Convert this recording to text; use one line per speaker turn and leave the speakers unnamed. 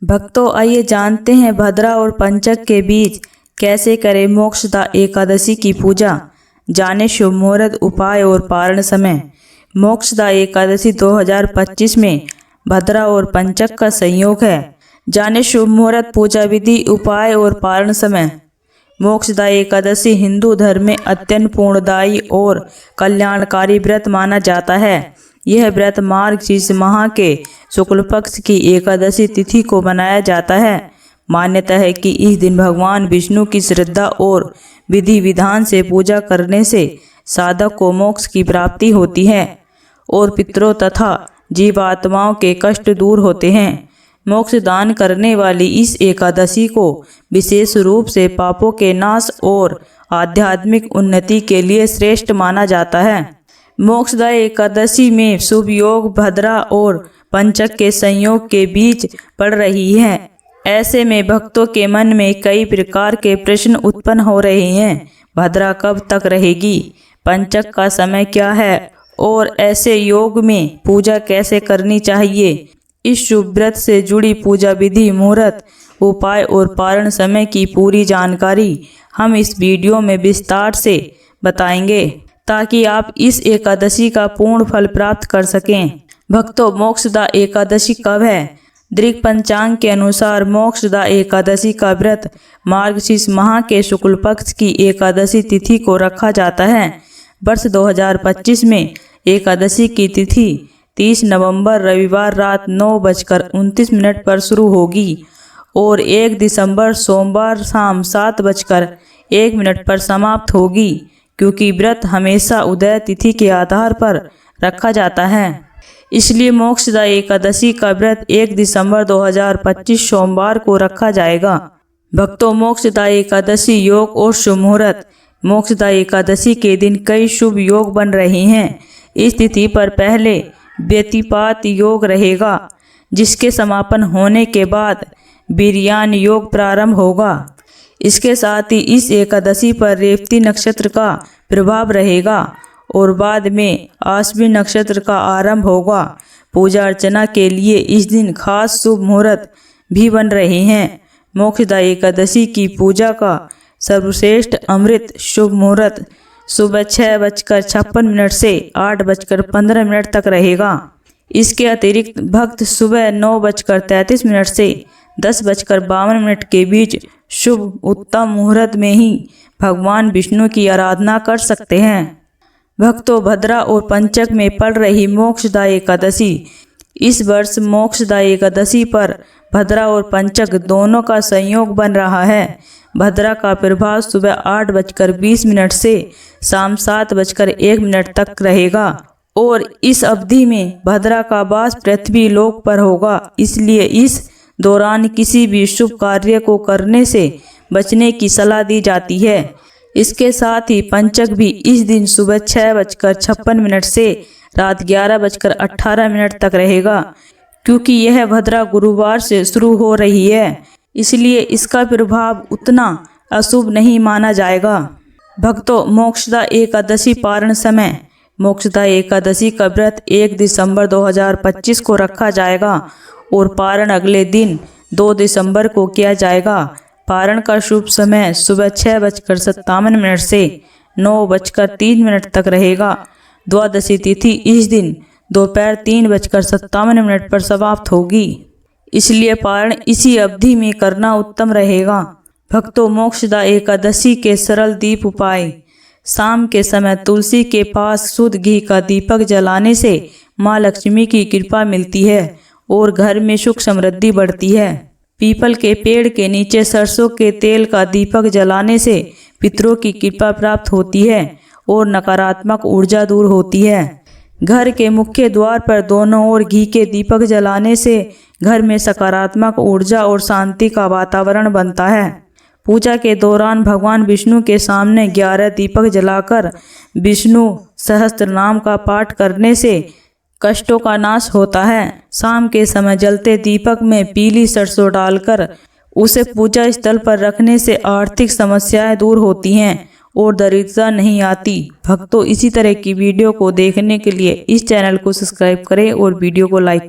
भक्तों, आइए जानते हैं भद्रा और पंचक के बीच कैसे करें मोक्षदा एकादशी की पूजा। जाने शुभ मुहूर्त, उपाय और पारण समय। मोक्षदा एकादशी 2025 में भद्रा और पंचक का संयोग है। जाने शुभ मुहूर्त, पूजा विधि, उपाय और पारण समय। मोक्षदा एकादशी हिंदू धर्म में अत्यंत पुण्यदायी और कल्याणकारी व्रत माना जाता है। यह व्रत मार्गशीर्ष माह के शुक्ल पक्ष की एकादशी तिथि को मनाया जाता है। मान्यता है कि इस दिन भगवान विष्णु की श्रद्धा और विधि विधान से पूजा करने से साधक को मोक्ष की प्राप्ति होती है और पितरों तथा जीवात्माओं के कष्ट दूर होते हैं। मोक्ष दान करने वाली इस एकादशी को विशेष रूप से पापों के नाश और आध्यात्मिक उन्नति के लिए श्रेष्ठ माना जाता है। मोक्षदा एकादशी में शुभ योग भद्रा और पंचक के संयोग के बीच पड़ रही है। ऐसे में भक्तों के मन में कई प्रकार के प्रश्न उत्पन्न हो रहे हैं। भद्रा कब तक रहेगी, पंचक का समय क्या है और ऐसे योग में पूजा कैसे करनी चाहिए। इस शुभ व्रत से जुड़ी पूजा विधि, मुहूर्त, उपाय और पारण समय की पूरी जानकारी हम इस वीडियो में विस्तार से बताएंगे ताकि आप इस एकादशी का पूर्ण फल प्राप्त कर सकें। भक्तों, मोक्षदा एकादशी कब है? दृक पंचांग के अनुसार मोक्षदा एकादशी का व्रत मार्गशीर्ष माह के शुक्ल पक्ष की एकादशी तिथि को रखा जाता है। वर्ष 2025 में एकादशी की तिथि 30 नवंबर रविवार रात 9:29 पर शुरू होगी और 1 दिसंबर सोमवार शाम 7:01 पर समाप्त होगी। क्योंकि व्रत हमेशा उदय तिथि के आधार पर रखा जाता है, इसलिए मोक्षदा एकादशी का व्रत 1 दिसंबर 2025 सोमवार को रखा जाएगा। भक्तों, मोक्षदा एकादशी योग और शुभ मुहूर्त। मोक्षदा एकादशी के दिन कई शुभ योग बन रहे हैं। इस तिथि पर पहले व्यतिपात योग रहेगा, जिसके समापन होने के बाद बिरयान योग प्रारंभ होगा। इसके साथ ही इस एकादशी पर रेवती नक्षत्र का प्रभाव रहेगा और बाद में आश्विन नक्षत्र का आरंभ होगा। पूजा अर्चना के लिए इस दिन खास शुभ मुहूर्त भी बन रहे हैं। मोक्षदा एकादशी की पूजा का सर्वश्रेष्ठ अमृत शुभ मुहूर्त सुबह 6:56 से 8:15 तक रहेगा। इसके अतिरिक्त भक्त सुबह 9:33 से 10:52 के बीच शुभ उत्तम मुहूर्त में ही भगवान विष्णु की आराधना कर सकते हैं। भक्तों, भद्रा और पंचक में पड़ रही मोक्षदा एकादशी। इस वर्ष मोक्षदा एकादशी पर भद्रा और पंचक दोनों का संयोग बन रहा है। भद्रा का प्रभाव सुबह 8:20 से शाम 7:01 तक रहेगा और इस अवधि में भद्रा का वास पृथ्वी लोक पर होगा। इसलिए इस दौरान किसी भी शुभ कार्य को करने से बचने की सलाह दी जाती है। इसके साथ ही पंचक भी इस दिन सुबह 6:56 से रात 11:18 तक रहेगा। क्योंकि यह भद्रा गुरुवार से शुरू हो रही है, इसलिए इसका प्रभाव उतना अशुभ नहीं माना जाएगा। भक्तों, मोक्षदा एकादशी पारण समय। मोक्षदा एकादशी का व्रत 1 दिसंबर 2025 को रखा जाएगा और पारण अगले दिन 2 दिसंबर को किया जाएगा। पारण का शुभ समय सुबह 6:57 से 9:03 तक रहेगा। द्वादशी तिथि इस दिन दोपहर 3:57 पर समाप्त होगी, इसलिए पारण इसी अवधि में करना उत्तम रहेगा। भक्तों, मोक्षदा एकादशी के सरल दीप उपाय। शाम के समय तुलसी के पास शुद्ध घी का दीपक जलाने से माँ लक्ष्मी की कृपा मिलती है और घर में सुख समृद्धि बढ़ती है। पीपल के पेड़ के नीचे सरसों के तेल का दीपक जलाने से पितरों की कृपा प्राप्त होती है और नकारात्मक ऊर्जा दूर होती है। घर के मुख्य द्वार पर दोनों ओर घी के दीपक जलाने से घर में सकारात्मक ऊर्जा और शांति का वातावरण बनता है। पूजा के दौरान भगवान विष्णु के सामने 11 दीपक जलाकर विष्णु सहस्त्र नाम का पाठ करने से कष्टों का नाश होता है। शाम के समय जलते दीपक में पीली सरसों डालकर उसे पूजा स्थल पर रखने से आर्थिक समस्याएं दूर होती हैं और दरिद्रता नहीं आती। भक्तों, इसी तरह की वीडियो को देखने के लिए इस चैनल को सब्सक्राइब करें और वीडियो को लाइक